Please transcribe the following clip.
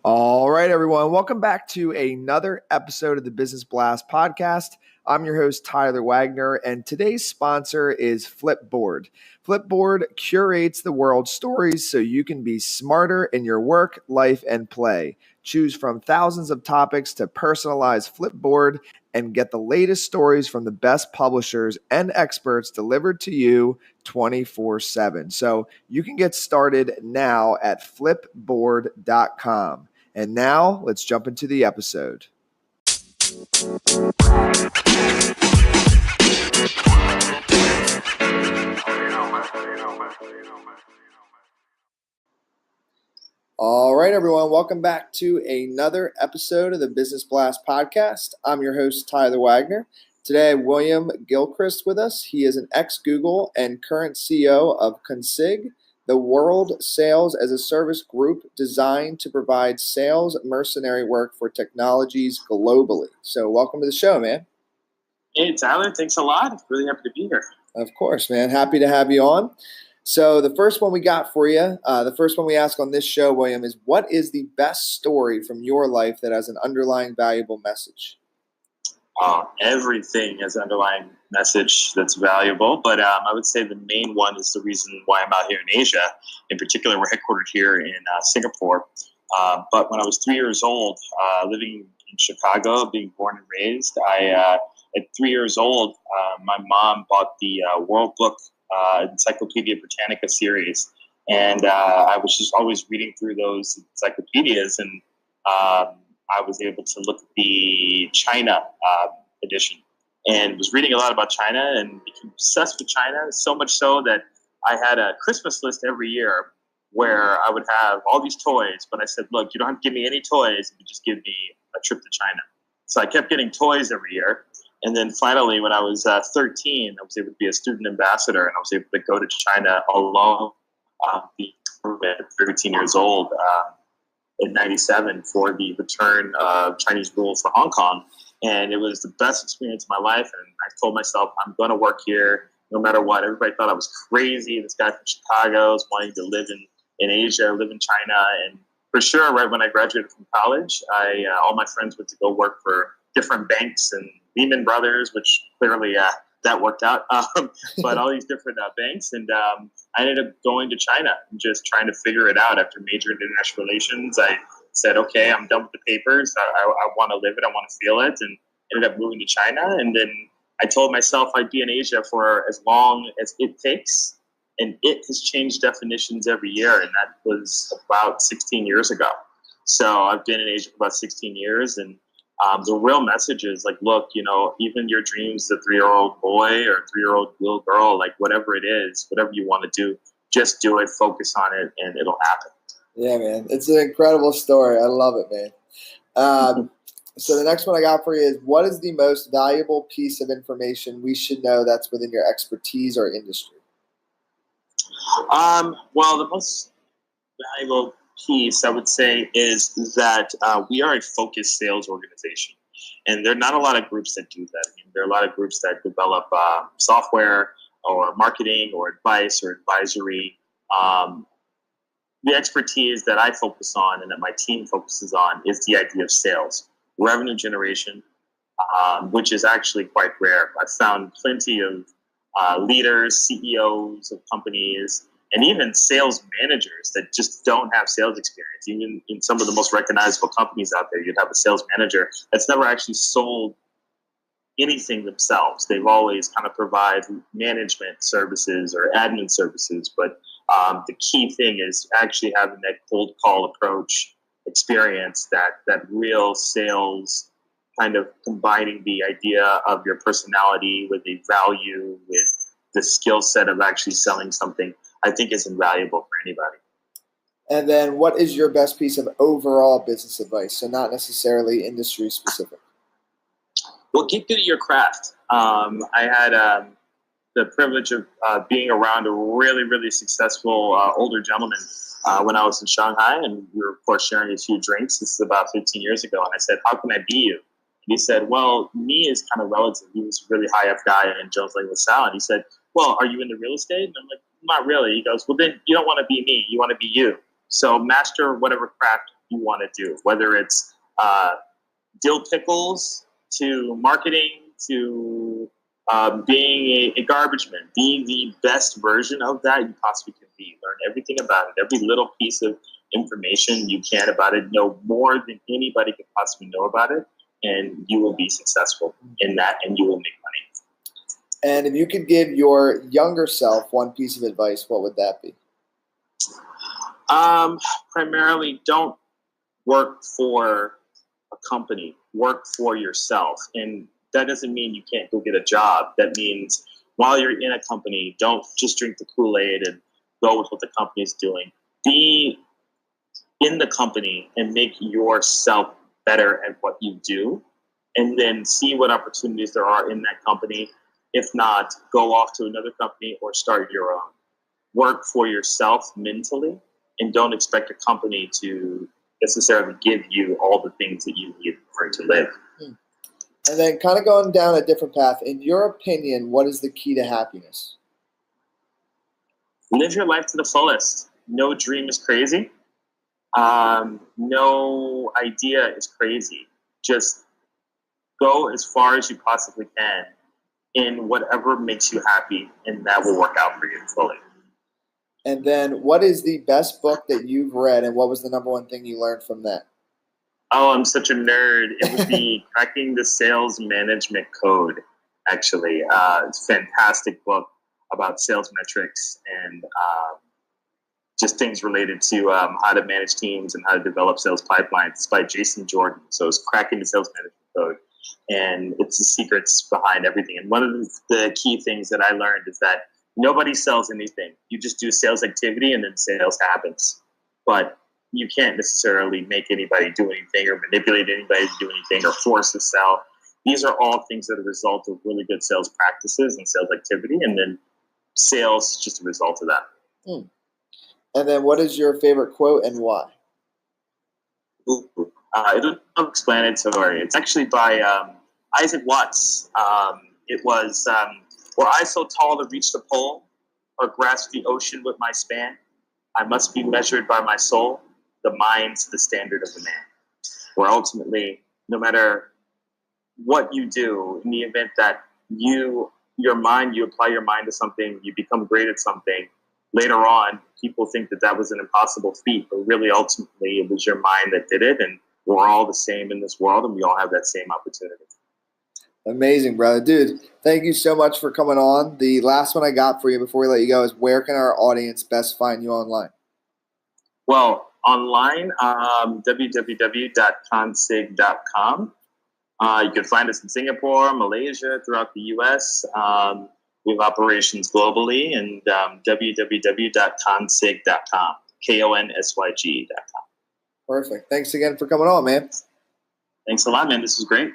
All right, everyone. Welcome back to another episode of the Business Blast podcast. I'm your host, Tyler Wagner, and today's sponsor is Flipboard. Flipboard curates the world's stories so you can be smarter in your work, life, and play. Choose from thousands of topics to personalize Flipboard and get the latest stories from the best publishers and experts delivered to you 24/7. So you can get started now at flipboard.com. And now let's jump into the episode. All right, everyone. Welcome back to another episode of the Business Blast podcast. I'm your host, Tyler Wagner. Today, I have William Gilchrist with us. He is an ex-Google and current CEO of Konsyg, the world sales as a service group designed to provide sales mercenary work for technologies globally. So welcome to the show, man. Hey, Tyler. Thanks a lot. Really happy to be here. Of course, man. Happy to have you on. So the first one we got for you, the first one we ask on this show, William, is what is the best story from your life that has an underlying valuable message? Everything has an underlying message that's valuable, but I would say the main one is the reason why I'm out here in Asia. In particular, we're headquartered here in Singapore. But when I was 3 years old, living in Chicago, being born and raised, at 3 years old, my mom bought the World Book Encyclopedia Britannica series, and I was just always reading through those encyclopedias, and I was able to look at the China edition and was reading a lot about China and became obsessed with China, so much so that I had a Christmas list every year where I would have all these toys, but I said, look, you don't have to give me any toys, you just give me a trip to China. So I kept getting toys every year. And then finally, when I was 13, I was able to be a student ambassador, and I was able to go to China alone at 13 years old in 97 for the return of Chinese rule for Hong Kong. And it was the best experience of my life. And I told myself, I'm going to work here no matter what. Everybody thought I was crazy. This guy from Chicago is wanting to live in Asia, live in China. And for sure, right when I graduated from college, all my friends went to go work for different banks and Lehman Brothers, which clearly that worked out, but all these different banks. And I ended up going to China and just trying to figure it out. After majoring in international relations, I said, okay, I'm done with the papers. I want to live it. I want to feel it. And ended up moving to China. And then I told myself I'd be in Asia for as long as it takes. And it has changed definitions every year. And that was about 16 years ago. So I've been in Asia for about 16 years. And the real message is like, look, even your dreams, the 3-year-old boy or 3-year-old little girl, like whatever it is, whatever you want to do, just do it, focus on it, and it'll happen. Yeah, man. It's an incredible story. I love it, man. So the next one I got for you is what is the most valuable piece of information we should know that's within your expertise or industry? Well, the most valuable piece I would say is that we are a focused sales organization, and there are not a lot of groups that do that. I mean, there are a lot of groups that develop software or marketing or advice or advisory. The expertise that I focus on and that my team focuses on is the idea of sales, revenue generation, which is actually quite rare. I've found plenty of leaders, CEOs of companies, and even sales managers that just don't have sales experience. Even in some of the most recognizable companies out there, you'd have a sales manager that's never actually sold anything themselves. They've always kind of provide management services or admin services. But the key thing is actually having that cold call approach experience, that real sales kind of combining the idea of your personality with the value, with the skill set of actually selling something, I think is invaluable for anybody. And then what is your best piece of overall business advice? So not necessarily industry specific. Well, get good at your craft. I had the privilege of being around a really, really successful older gentleman when I was in Shanghai, and we were, of course, sharing a few drinks. This is about 15 years ago. And I said, how can I be you? And he said, well, me is kind of relative. He was a really high up guy in Jones Lang LaSalle. And he said, well, are you into real estate? And I'm like, not really. He goes, well, then you don't want to be me. You want to be you. So master whatever craft you want to do, whether it's dill pickles to marketing to being a garbage man, being the best version of that you possibly can be. Learn everything about it, every little piece of information you can about it, know more than anybody could possibly know about it, and you will be successful in that, and you will make money. And if you could give your younger self one piece of advice, what would that be? Primarily, don't work for a company. Work for yourself. And that doesn't mean you can't go get a job. That means while you're in a company, don't just drink the Kool-Aid and go with what the company's doing. Be in the company and make yourself better at what you do, and then see what opportunities there are in that company. If not, go off to another company or start your own. Work for yourself mentally, and don't expect a company to necessarily give you all the things that you need for to live. And then kind of going down a different path, in your opinion, what is the key to happiness? Live your life to the fullest. No dream is crazy. No idea is crazy. Just go as far as you possibly can in whatever makes you happy, and that will work out for you fully. And then what is the best book that you've read, and what was the number one thing you learned from that? Oh, I'm such a nerd. It would be Cracking the Sales Management Code, actually. It's a fantastic book about sales metrics and just things related to how to manage teams and how to develop sales pipelines. It's by Jason Jordan. So it's Cracking the Sales Management Code. And it's the secrets behind everything. And one of the key things that I learned is that nobody sells anything. You just do sales activity and then sales happens. But you can't necessarily make anybody do anything or manipulate anybody to do anything or force to sell. These are all things that are a result of really good sales practices and sales activity. And then sales is just a result of that. And then what is your favorite quote and why? It's self-explanatory. It's actually by Isaac Watts. It was, were I so tall to reach the pole or grasp the ocean with my span, I must be measured by my soul. The mind's the standard of the man. Where ultimately, no matter what you do, in the event that you apply your mind to something, you become great at something, later on, people think that was an impossible feat, but really ultimately it was your mind that did it, and we're all the same in this world, and we all have that same opportunity. Amazing, brother. Dude, thank you so much for coming on. The last one I got for you before we let you go is, where can our audience best find you online? Well, online, www.konsyg.com. You can find us in Singapore, Malaysia, throughout the U.S. We have operations globally, and www.konsyg.com, KONSYG.com. Perfect. Thanks again for coming on, man. Thanks a lot, man. This was great.